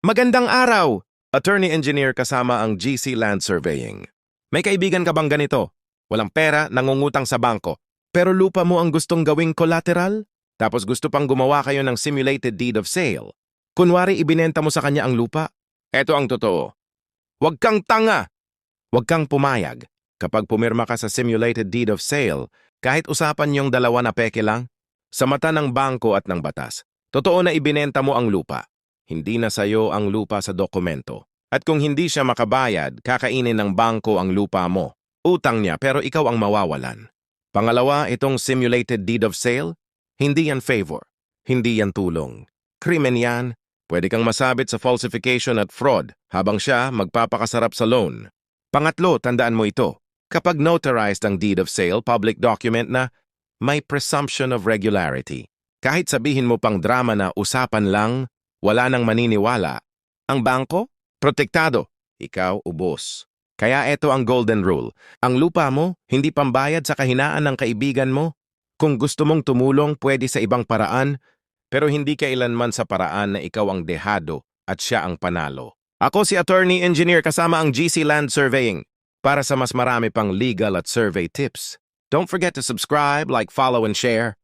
Magandang araw! Attorney Engineer kasama ang GC Land Surveying. May kaibigan ka bang ganito? Walang pera, nangungutang sa bangko. Pero lupa mo ang gustong gawing collateral? Tapos gusto pang gumawa kayo ng simulated deed of sale. Kunwari ibinenta mo sa kanya ang lupa. Eto ang totoo. Huwag kang tanga! Huwag kang pumayag. Kapag pumirma ka sa simulated deed of sale, kahit usapan yung dalawa na peke lang, sa mata ng bangko at ng batas, totoo na ibinenta mo ang lupa. Hindi na sayo ang lupa sa dokumento. At kung hindi siya makabayad, kakainin ng bangko ang lupa mo. Utang niya pero ikaw ang mawawalan. Pangalawa, itong simulated deed of sale, hindi yan favor. Hindi yan tulong. Krimen yan. Pwede kang masabit sa falsification at fraud habang siya magpapakasarap sa loan. Pangatlo, tandaan mo ito. Kapag notarized ang deed of sale, public document na may presumption of regularity. Kahit sabihin mo pang drama na usapan lang, wala nang maniniwala. Ang bangko? Protektado. Ikaw, ubos. Kaya ito ang golden rule. Ang lupa mo, hindi pambayad sa kahinaan ng kaibigan mo. Kung gusto mong tumulong, pwede sa ibang paraan, pero hindi kailanman sa paraan na ikaw ang dehado at siya ang panalo. Ako si Attorney Engineer kasama ang GC Land Surveying para sa mas marami pang legal at survey tips. Don't forget to subscribe, like, follow, and share.